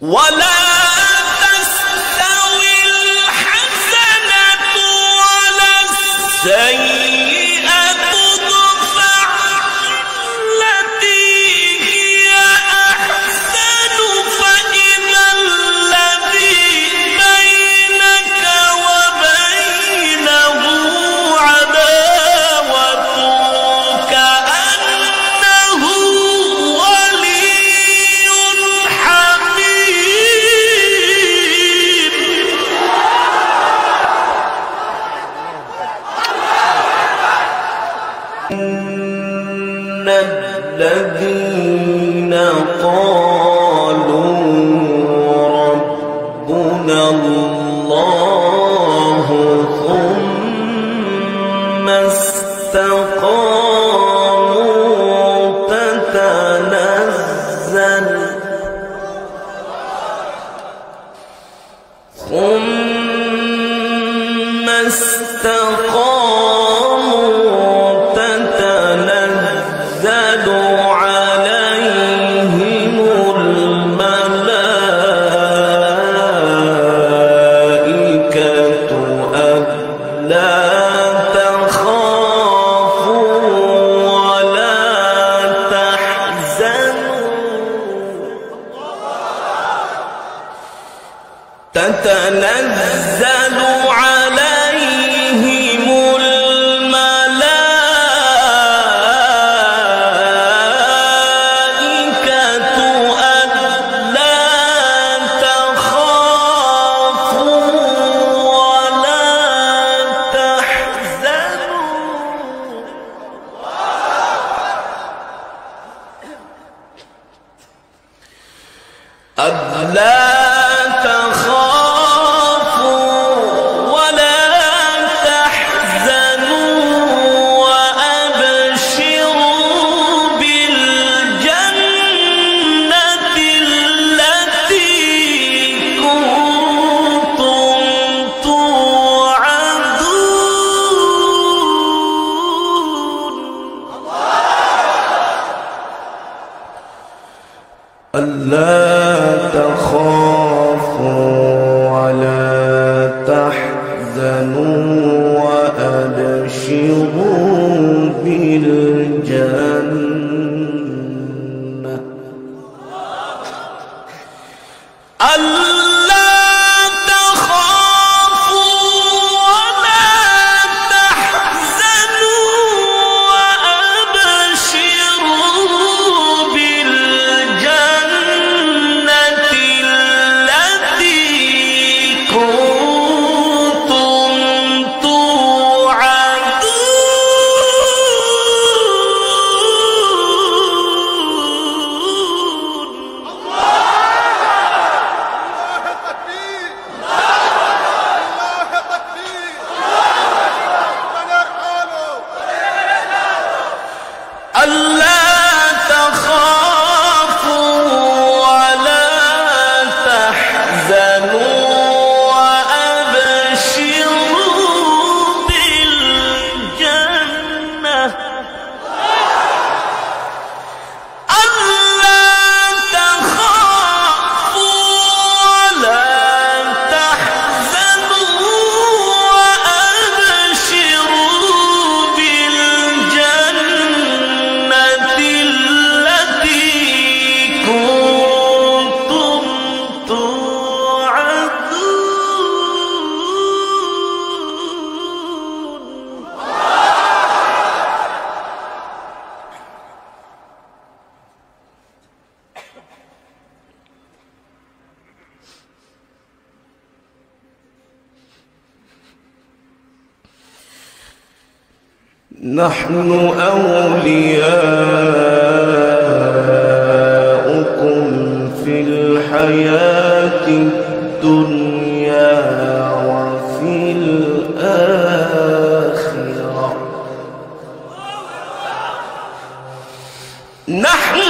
ولا تستوي الحسنة ولا السيئة ادفع بالتي هي أحسن فإذا الذي بينك وبينه عداوة كأنه ولي حميم. إن الذين قالوا ربنا الله ثم استقاموا تتنزل عليهم الملائكة ألا تخافوا ولا تحزنوا تتنزل عليهم الملائكة ألا تخافوا ولا تحزنوا ألا تخافوا ولا تحزنوا وأبشروا بالجنة ألا تخافوا ولا تحزنوا وأبشروا بالجنة التي كنتم نحن أولياؤكم في الحياة الدنيا وفي الآخرة نحن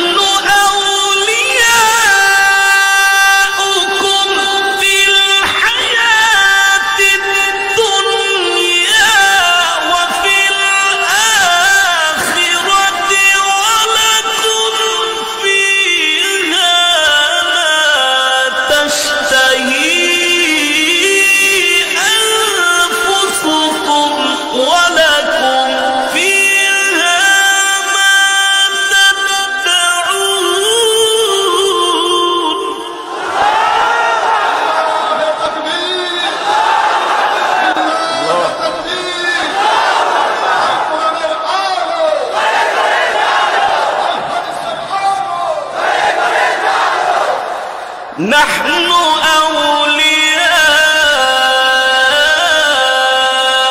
نحن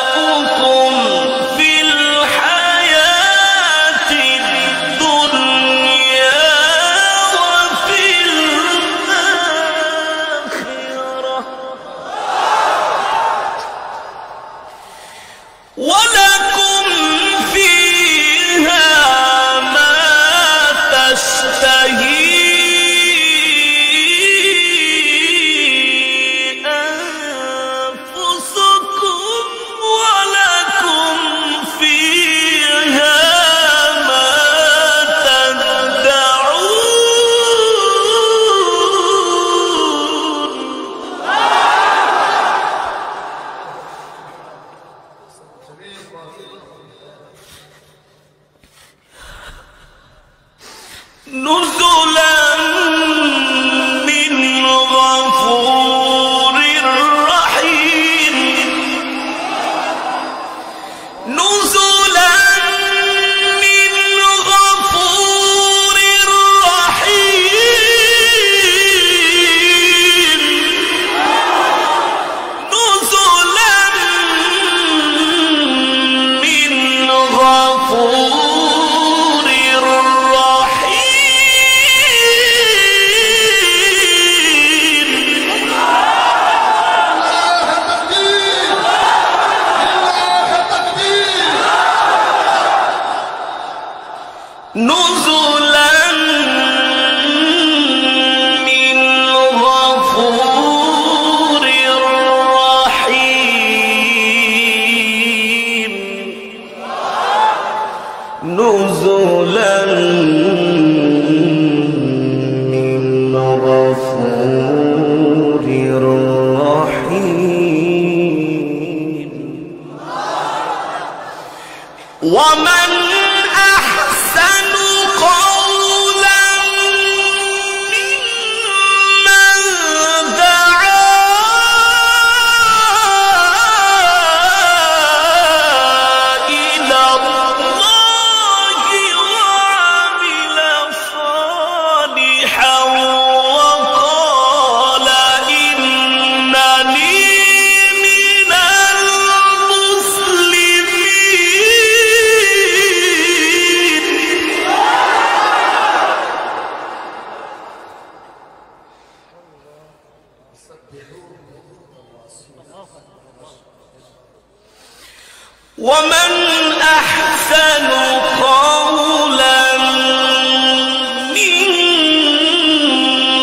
أولياؤكم في الحياة الدنيا وفي الآخرة ولكم فيها ما تشتهي نزلا من غفور رحيم نزلا من غفور رحيم نزلا من غفور نزلا من غفور رحيم نزلا من غفور رحيم ومن ومن أحسن قولا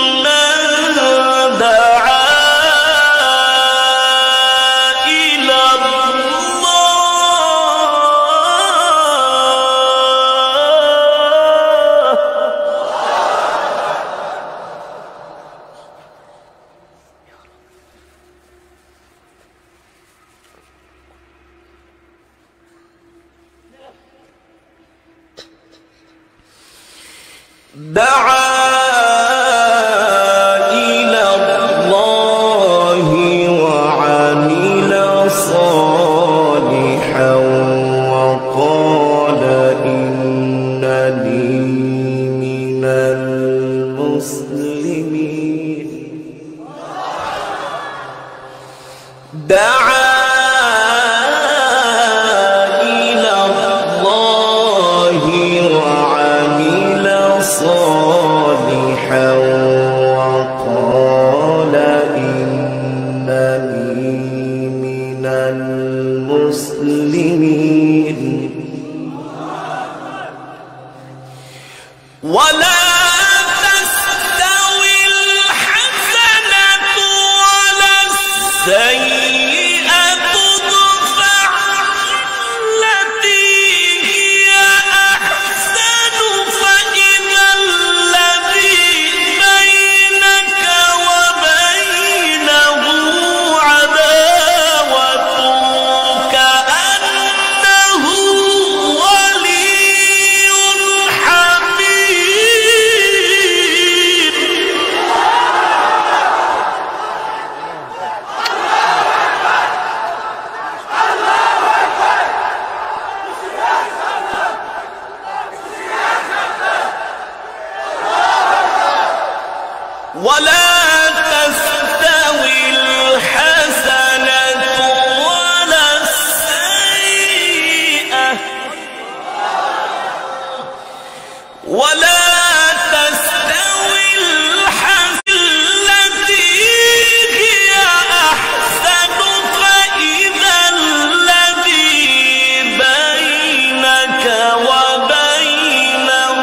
ممن دعا إلى الله وعمل صالحا وقال إنني من المسلمين دعا إلى الله وعمل صالحا وقال إنني من المسلمين ولا تستوي الحسنة ولا السيئة ادفع التي هي أحسن فإذا الذي بينك وبينه عداوة كأنه ولي حميم تستوي الحسنة ولا السيئة ولا تستوي الحسنة التي هي أحسن فإذا الذي بينك وبينه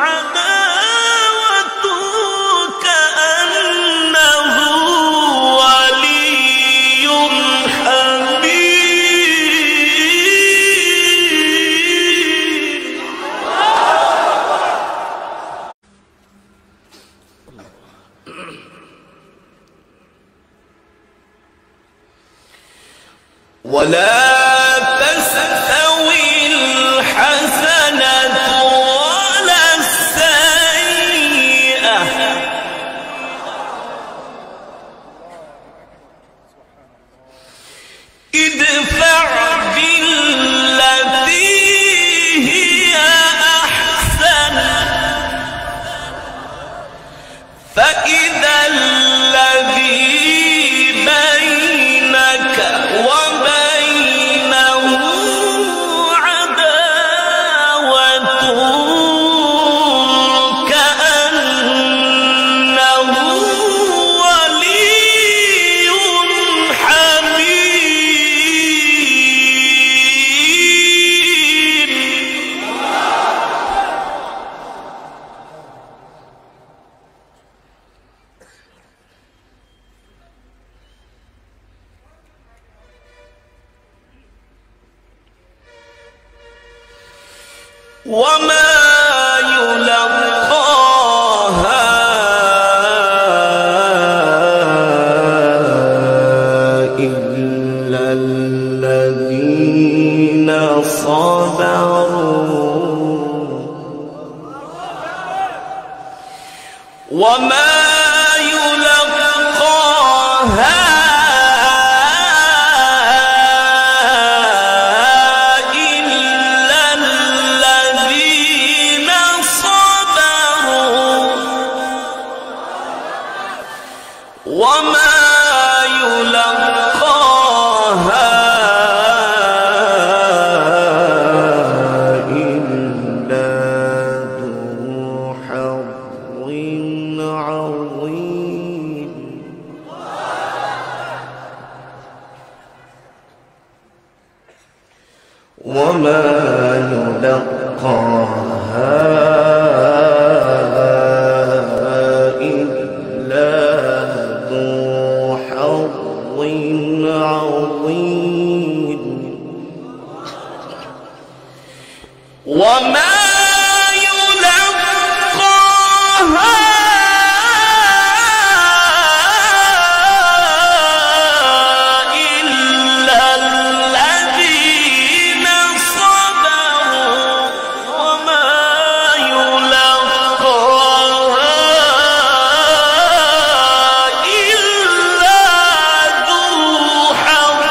عداوة كأنه ولي حميم. ولا تستوي الحسنة ولا السيئة ادفع بالتي هي أحسن فإذا الذي بينك وبينه عداوة كأنه ولي حميم. وما يلقاها إلا الذين صبروا وما يلقاها وما يلقاها إلا ذو حظ عظيم. وما يلقاها إلا ذو حظ عظيم. وما يلقاها إلا الذين صبروا وما يلقاها إلا ذو حظ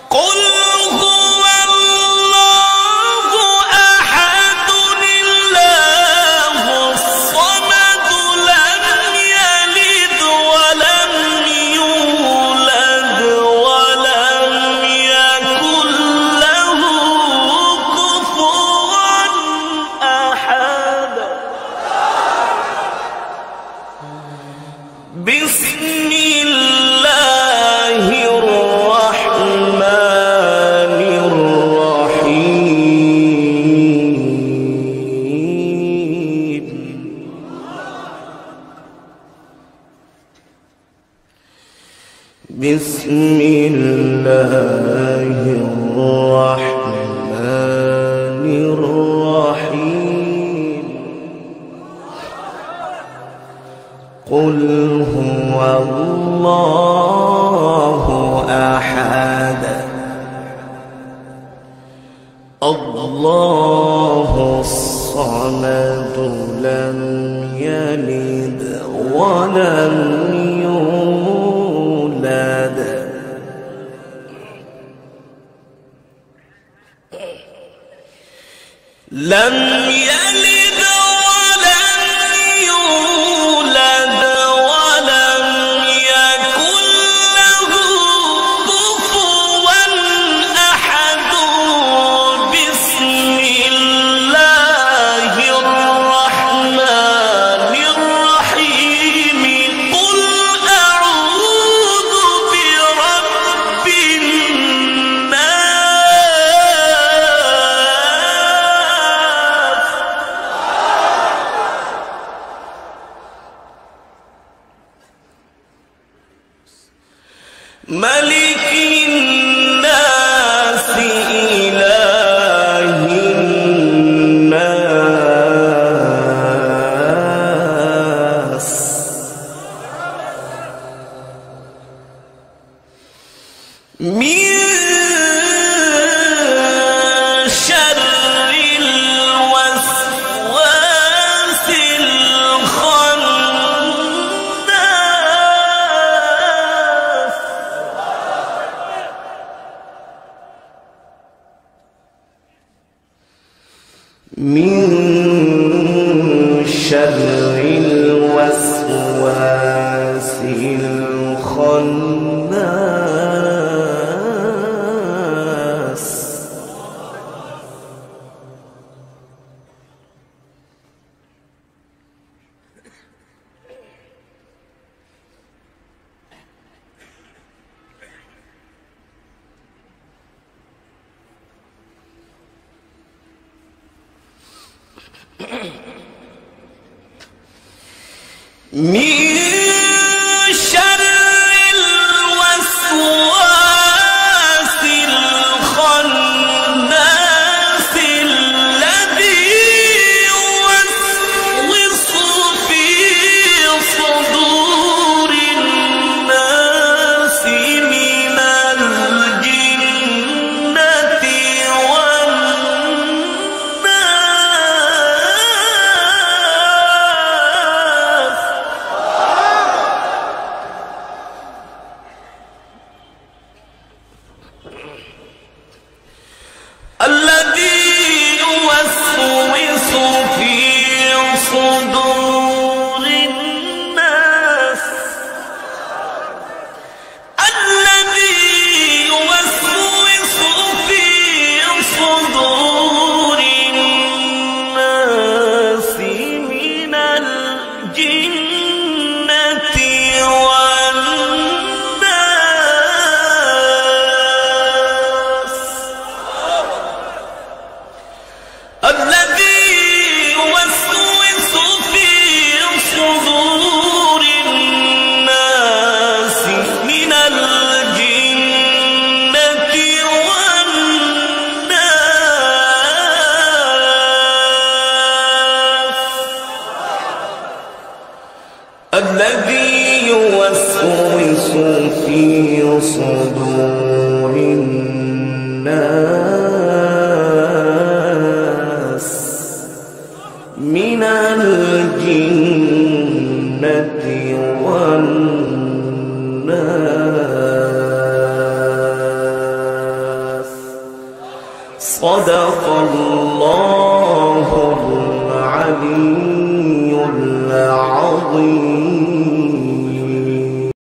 قل هو الرحمن الرحيم قل هو الله أحد الله الصمد لم يلد ولم يولد لم يلد ولم يولد ولم يكن له كفوا أحد بسم الله الرحمن الرحيم قل أعوذ برب الناس ملك الناس إله الناس من شر الوسواس الخناس من شر الوسواس الخناس من شر الوسواس الخناس الذي يوسوس في صدور الناس من الجنة والناس الذي يوسوس في صدور الناس الذي يوسوس في صدور الناس من الجنة والناس الذي يوسوس في صدور الناس من الجنة والناس الذي يوسوس في صدور الناس من الجنة والناس صدق الله العلي العظيم